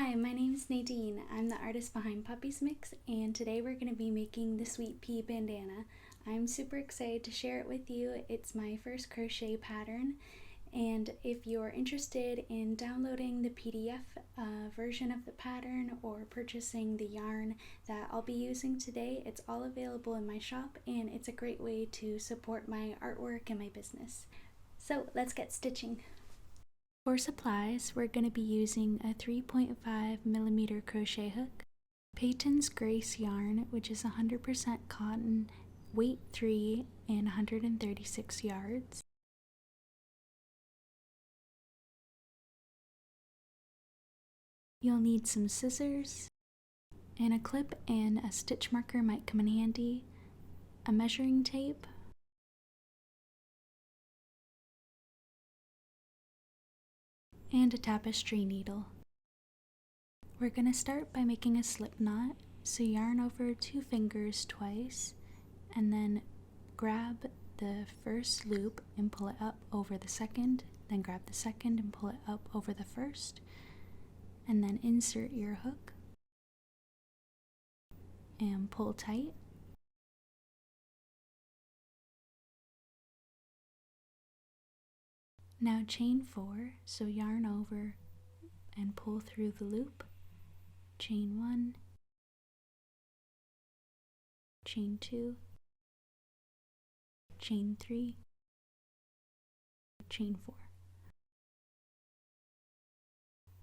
Hi, my name is Nadine. I'm the artist behind Puppy's Mix, and today we're going to be making the Sweet Pea Bandana. I'm super excited to share it with you. It's my first crochet pattern, and if you're interested in downloading the PDF version of the pattern or purchasing the yarn that I'll be using today, it's all available in my shop, and it's a great way to support my artwork and my business. So let's get stitching. For supplies, we're going to be using a 3.5mm crochet hook, Patons Grace yarn, which is 100% cotton, weight 3 and 136 yards. You'll need some scissors, and a clip and a stitch marker might come in handy, a measuring tape, and a tapestry needle. We're going to start by making a slip knot, so yarn over 2 fingers twice, and then grab the first loop and pull it up over the second, then grab the second and pull it up over the first, and then insert your hook and pull tight. Now chain 4, so yarn over and pull through the loop, chain 1, chain 2, chain 3, chain 4.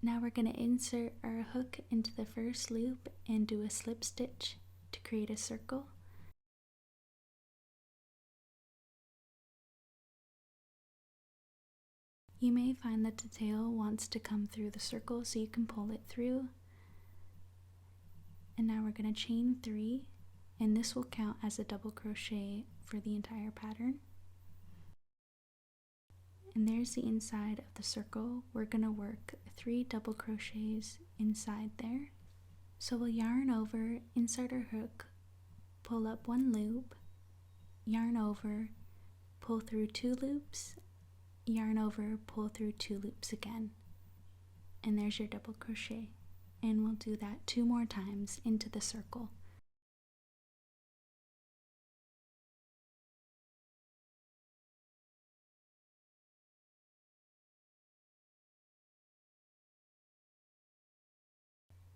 Now we're going to insert our hook into the first loop and do a slip stitch to create a circle. You may find that the tail wants to come through the circle, so you can pull it through. And now we're going to chain 3, and this will count as a double crochet for the entire pattern. And there's the inside of the circle. We're going to work 3 double crochets inside there. So we'll yarn over, insert our hook, pull up 1 loop, yarn over, pull through 2 loops, yarn over, pull through 2 loops again, and there's your double crochet. And we'll do that 2 more times into the circle.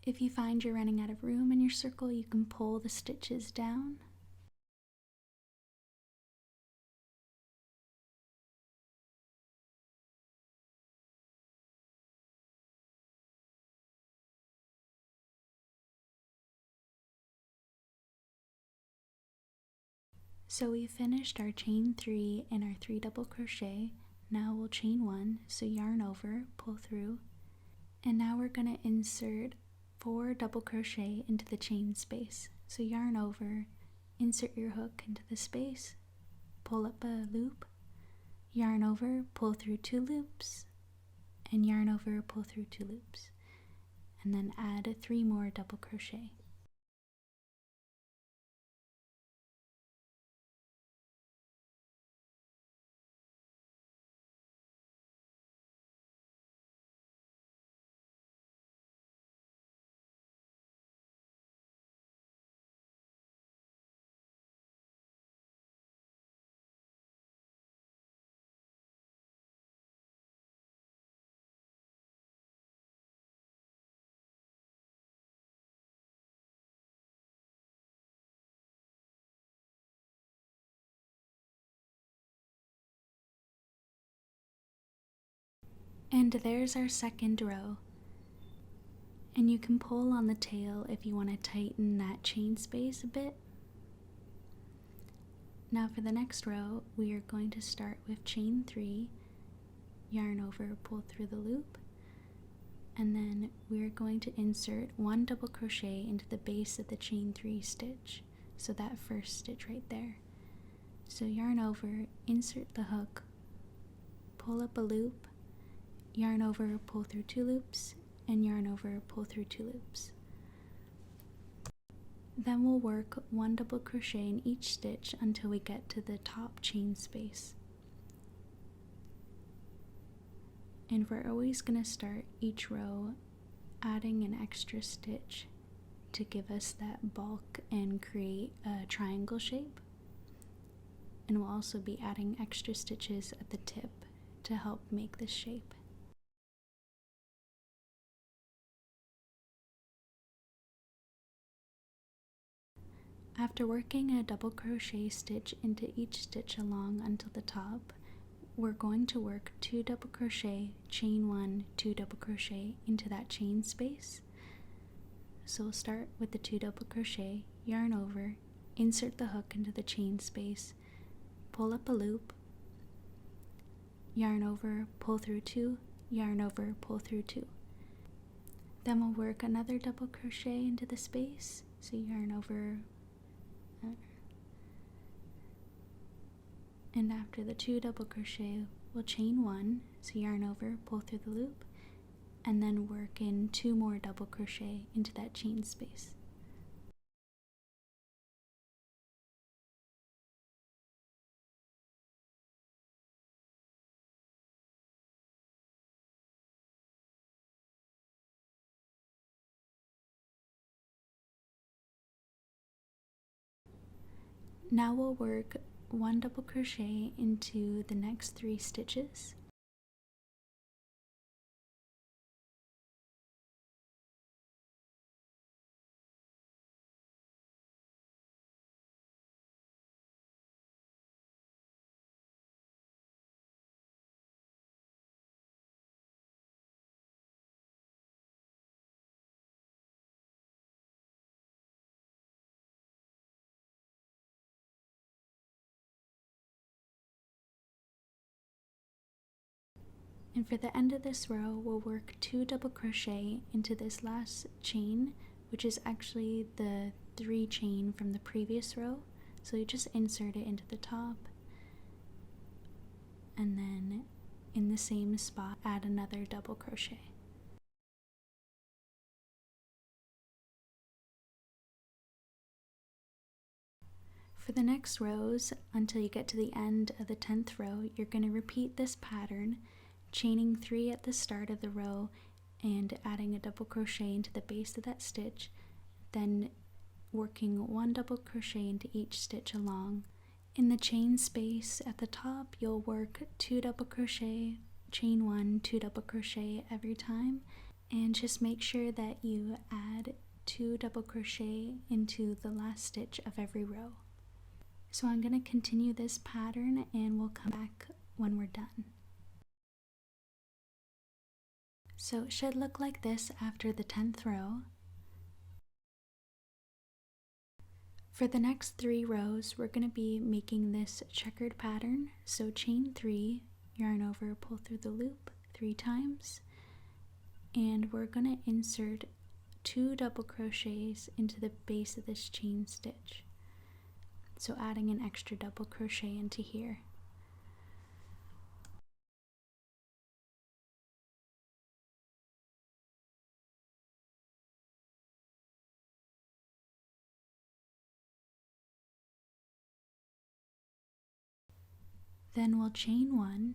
If you find you're running out of room in your circle, you can pull the stitches down. So we finished our chain 3 and our 3 double crochet. Now we'll chain 1, so yarn over, pull through, and now we're going to insert 4 double crochet into the chain space. So yarn over, insert your hook into the space, pull up a loop, yarn over, pull through 2 loops, and yarn over, pull through 2 loops, and then add 3 more double crochet. And there's our second row. And you can pull on the tail if you want to tighten that chain space a bit. Now for the next row, we are going to start with chain 3, yarn over, pull through the loop, and then we're going to insert 1 double crochet into the base of the chain 3 stitch, so that first stitch right there. So yarn over, insert the hook, pull up a loop, yarn over, pull through 2 loops, and yarn over, pull through 2 loops. Then we'll work 1 double crochet in each stitch until we get to the top chain space. And we're always going to start each row adding an extra stitch to give us that bulk and create a triangle shape. And we'll also be adding extra stitches at the tip to help make this shape. After working a double crochet stitch into each stitch along until the top, we're going to work 2 double crochet, chain 1, 2 double crochet into that chain space. So we'll start with the 2 double crochet, yarn over, insert the hook into the chain space, pull up a loop, yarn over, pull through 2, yarn over, pull through 2. Then we'll work another double crochet into the space, so yarn over, and after the 2 double crochet we'll chain 1, so yarn over, pull through the loop, and then work in 2 more double crochet into that chain space. Now we'll work 1 double crochet into the next 3 stitches. And for the end of this row, we'll work 2 double crochet into this last chain, which is actually the 3 chain from the previous row. So you just insert it into the top, and then in the same spot, add another double crochet. For the next rows, until you get to the end of the 10th row, you're going to repeat this pattern, chaining 3 at the start of the row and adding a double crochet into the base of that stitch, then working 1 double crochet into each stitch along. In the chain space at the top, you'll work 2 double crochet, chain 1, 2 double crochet every time, and just make sure that you add 2 double crochet into the last stitch of every row. So I'm going to continue this pattern and we'll come back when we're done. So it should look like this after the 10th row. For the next 3 rows, we're going to be making this checkered pattern. So chain 3, yarn over, pull through the loop 3 times, and we're going to insert 2 double crochets into the base of this chain stitch. So adding an extra double crochet into here. Then we'll chain 1,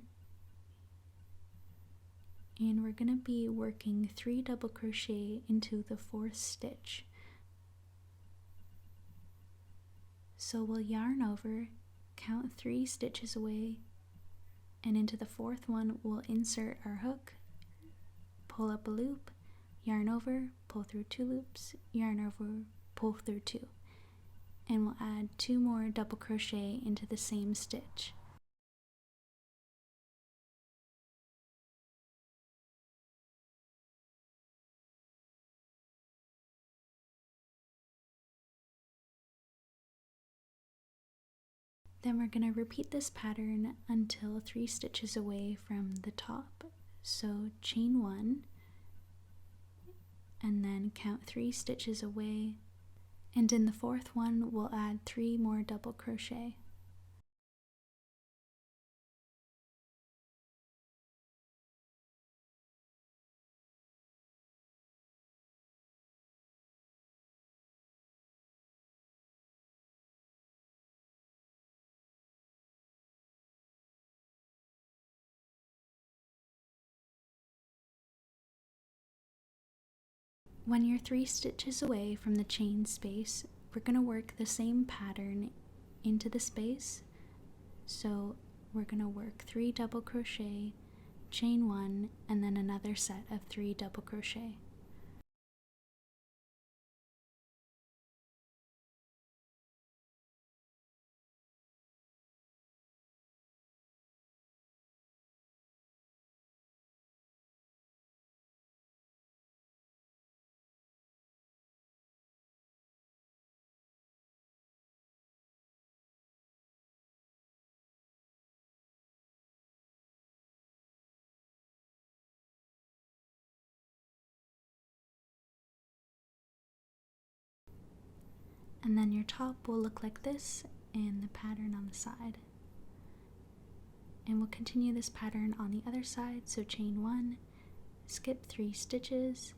and we're going to be working 3 double crochet into the 4th stitch. So we'll yarn over, count 3 stitches away, and into the 4th one we'll insert our hook, pull up a loop, yarn over, pull through 2 loops, yarn over, pull through 2, and we'll add 2 more double crochet into the same stitch. Then we're going to repeat this pattern until 3 stitches away from the top. So chain 1, and then count 3 stitches away, and in the 4th one we'll add 3 more double crochet. When you're 3 stitches away from the chain space, we're going to work the same pattern into the space. So we're going to work 3 double crochet, chain 1, and then another set of 3 double crochet. And then your top will look like this and the pattern on the side. And we'll continue this pattern on the other side, so chain 1, skip 3 stitches,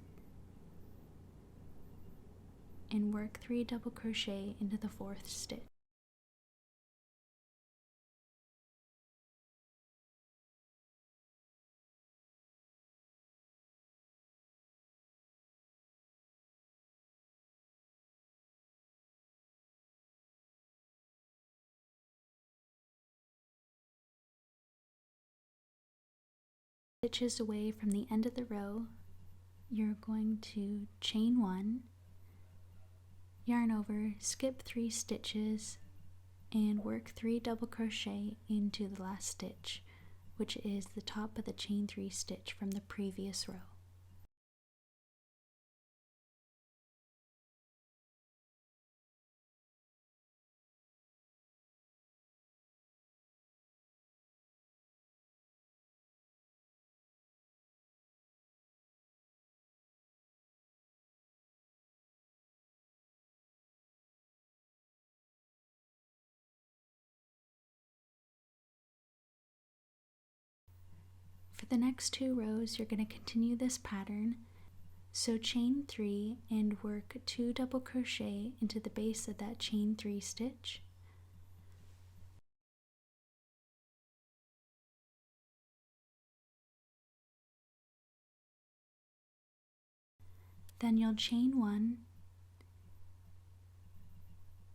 and work 3 double crochet into the 4th stitch. Stitches away from the end of the row, you're going to chain 1, yarn over, skip 3 stitches, and work 3 double crochet into the last stitch, which is the top of the chain 3 stitch from the previous row. For the next 2 rows, you're going to continue this pattern. So chain 3 and work 2 double crochet into the base of that chain 3 stitch. Then you'll chain 1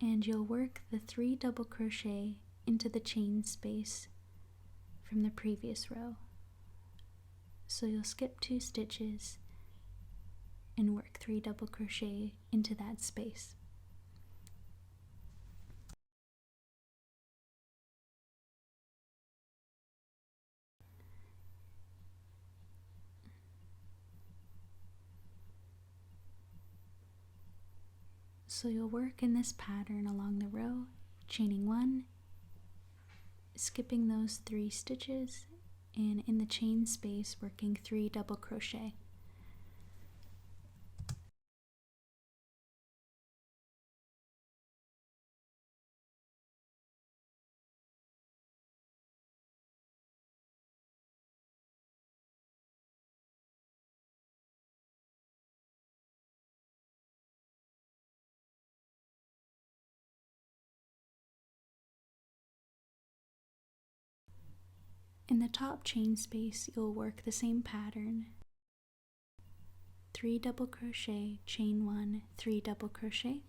and you'll work the 3 double crochet into the chain space from the previous row. So you'll skip 2 stitches and work 3 double crochet into that space. So you'll work in this pattern along the row, chaining 1, skipping those 3 stitches, and in the chain space working 3 double crochet. In the top chain space, you'll work the same pattern, 3 double crochet, chain 1, 3 double crochet.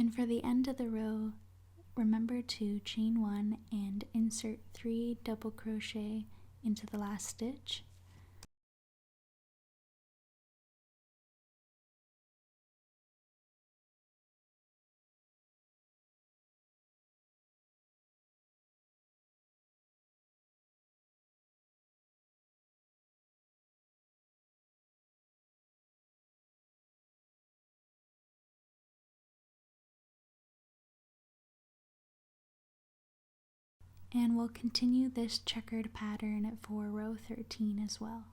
And for the end of the row, remember to chain 1 and insert 3 double crochet into the last stitch. And we'll continue this checkered pattern for row 13 as well.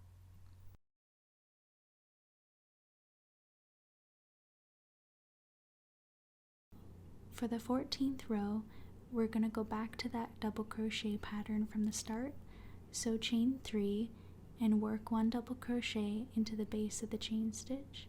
For the 14th row, we're going to go back to that double crochet pattern from the start. So chain 3 and work 1 double crochet into the base of the chain stitch.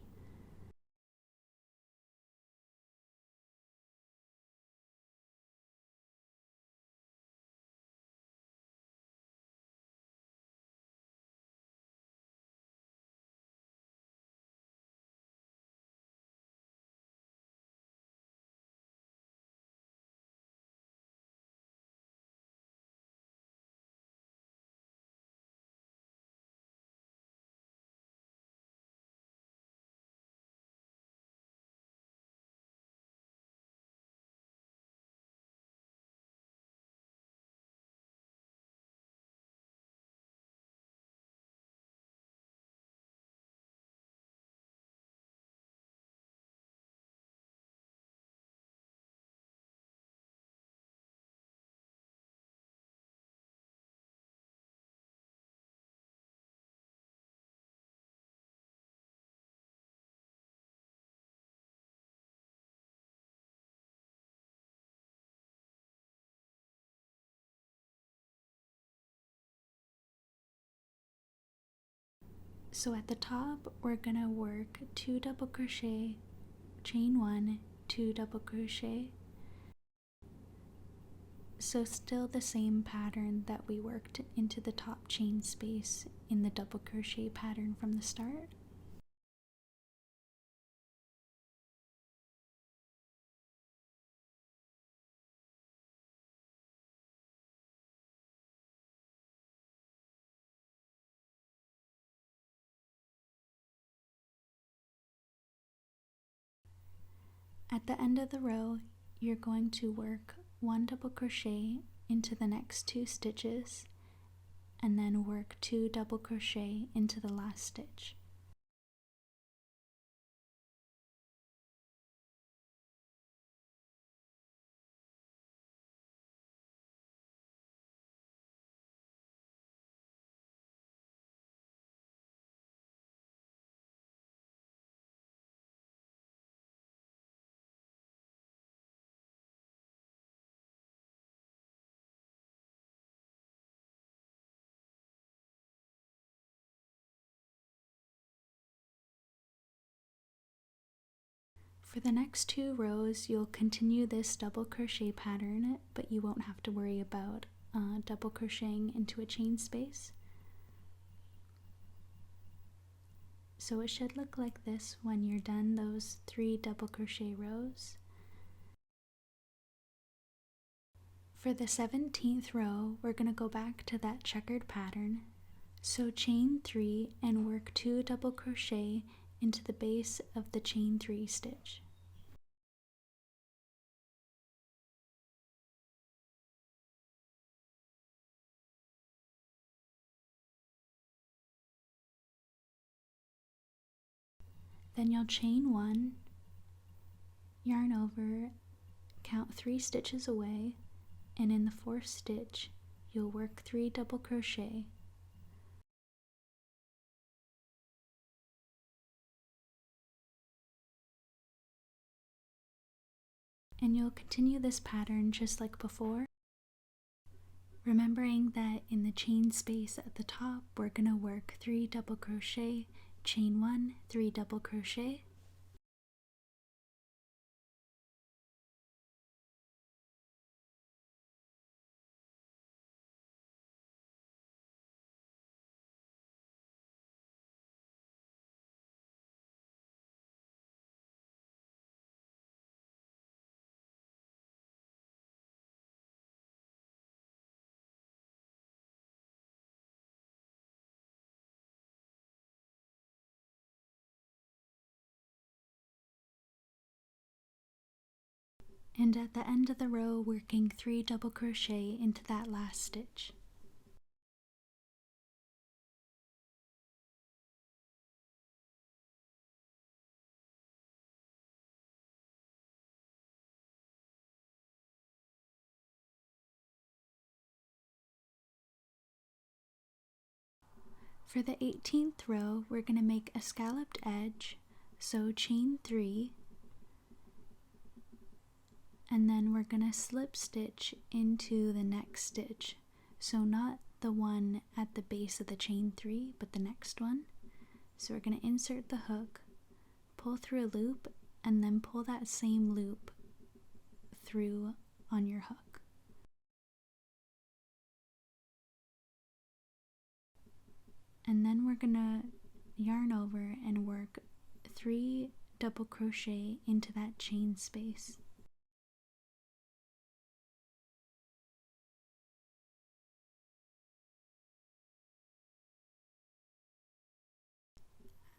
So at the top, we're going to work 2 double crochet, chain 1, 2 double crochet. So still the same pattern that we worked into the top chain space in the double crochet pattern from the start. At the end of the row, you're going to work 1 double crochet into the next 2 stitches and then work 2 double crochet into the last stitch. For the next 2 rows, you'll continue this double crochet pattern, but you won't have to worry about double crocheting into a chain space. So it should look like this when you're done those 3 double crochet rows. For the 17th row, we're going to go back to that checkered pattern. So chain 3 and work 2 double crochet into the base of the chain 3 stitch. Then you'll chain 1, yarn over, count 3 stitches away, and in the 4th stitch, you'll work 3 double crochet. And you'll continue this pattern just like before, remembering that in the chain space at the top, we're going to work 3 double crochet, chain 1, 3 double crochet, and at the end of the row, working 3 double crochet into that last stitch. For the 18th row, we're going to make a scalloped edge, so chain 3, and then we're going to slip stitch into the next stitch, so not the one at the base of the chain 3, but the next one. So we're going to insert the hook, pull through a loop, and then pull that same loop through on your hook. And then we're going to yarn over and work 3 double crochet into that chain space.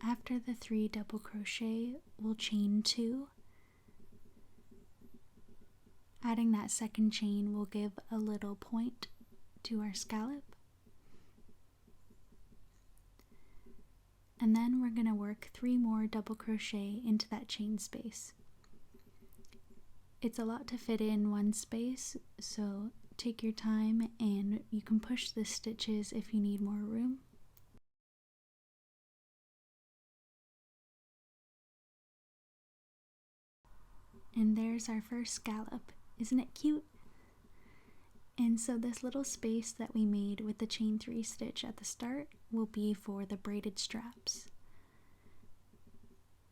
After the 3 double crochet, we'll chain 2. Adding that second chain will give a little point to our scallop. And then we're going to work 3 more double crochet into that chain space. It's a lot to fit in one space, so take your time and you can push the stitches if you need more room. And there's our first scallop. Isn't it cute? And so this little space that we made with the chain 3 stitch at the start will be for the braided straps.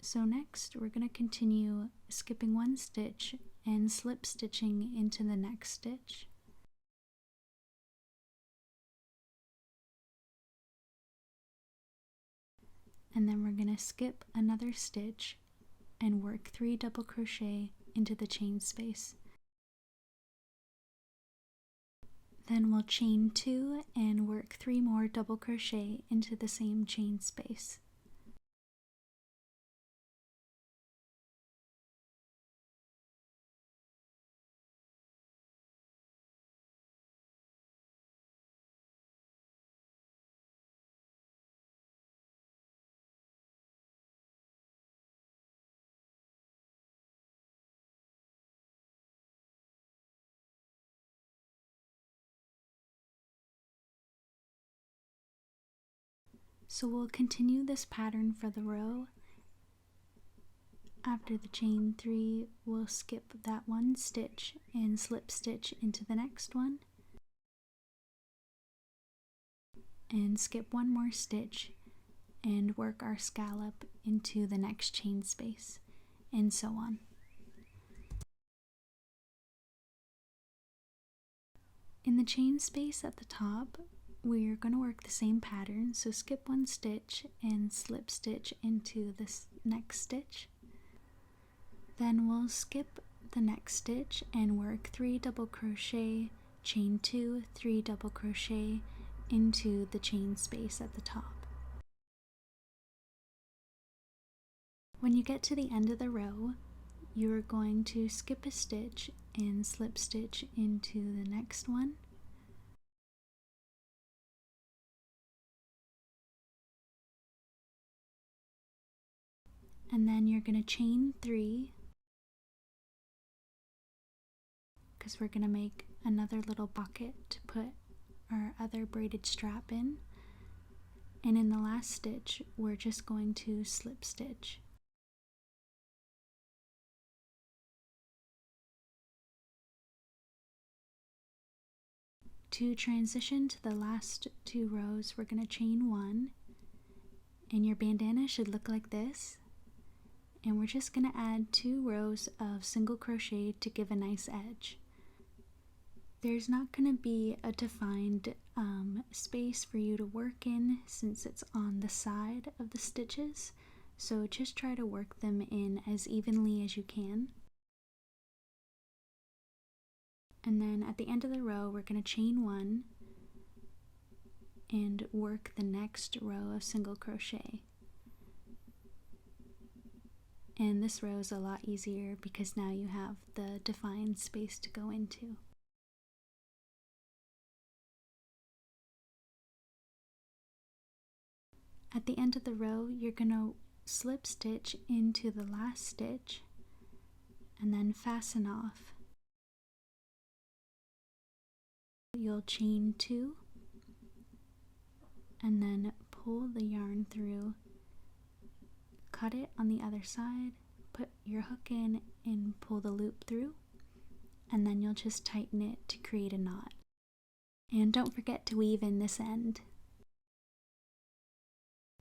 So next we're going to continue skipping 1 stitch and slip stitching into the next stitch. And then we're going to skip another stitch and work 3 double crochet into the chain space. Then we'll chain 2 and work 3 more double crochet into the same chain space. So we'll continue this pattern for the row. After the chain 3, we'll skip that 1 stitch and slip stitch into the next one. And skip 1 more stitch and work our scallop into the next chain space, and so on. In the chain space at the top, we're going to work the same pattern, so skip 1 stitch and slip stitch into this next stitch. Then we'll skip the next stitch and work 3 double crochet, chain 2, 3 double crochet into the chain space at the top. When you get to the end of the row, you're going to skip a stitch and slip stitch into the next one. And then you're going to chain 3, because we're going to make another little bucket to put our other braided strap in. And in the last stitch, we're just going to slip stitch. To transition to the last 2 rows, we're going to chain 1, and your bandana should look like this. And we're just going to add 2 rows of single crochet to give a nice edge. There's not going to be a defined space for you to work in since it's on the side of the stitches, so just try to work them in as evenly as you can. And then at the end of the row, we're going to chain 1 and work the next row of single crochet. And this row is a lot easier because now you have the defined space to go into. At the end of the row, you're going to slip stitch into the last stitch and then fasten off. You'll chain 2 and then pull the yarn through, cut it on the other side, put your hook in and pull the loop through, and then you'll just tighten it to create a knot. And don't forget to weave in this end.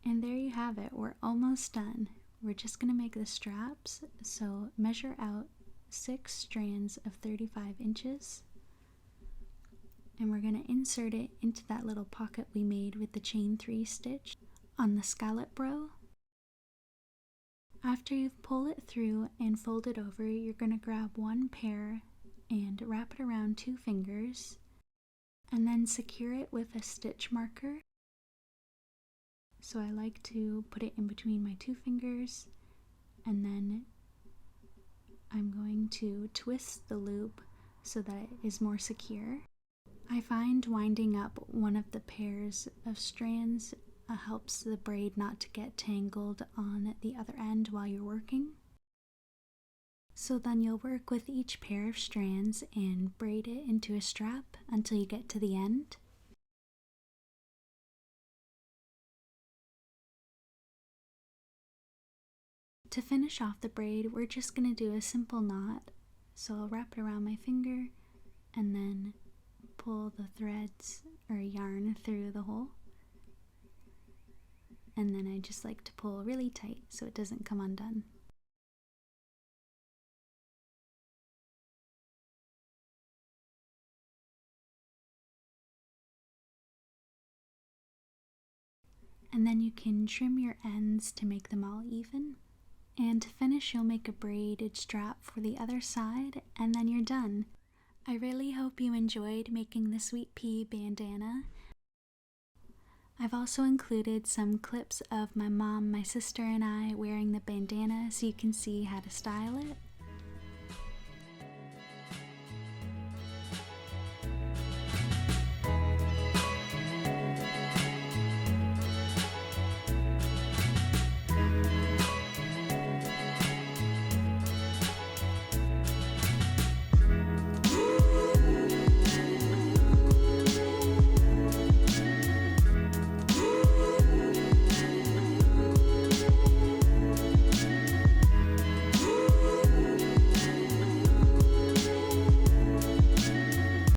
And there you have it, we're almost done. We're just going to make the straps, so measure out 6 strands of 35 inches. And we're going to insert it into that little pocket we made with the chain 3 stitch on the scallop row. After you've pulled it through and fold it over, you're going to grab one pair and wrap it around 2 fingers, and then secure it with a stitch marker. So I like to put it in between my 2 fingers, and then I'm going to twist the loop so that it is more secure. I find winding up one of the pairs of strands helps the braid not to get tangled on the other end while you're working. So then you'll work with each pair of strands and braid it into a strap until you get to the end. To finish off the braid, we're just going to do a simple knot. So I'll wrap it around my finger and then pull the threads or yarn through the hole. And then I just like to pull really tight so it doesn't come undone. And then you can trim your ends to make them all even. And to finish, you'll make a braided strap for the other side, and then you're done. I really hope you enjoyed making the Sweet Pea Bandana. I've also included some clips of my mom, my sister, and I wearing the bandana so you can see how to style it.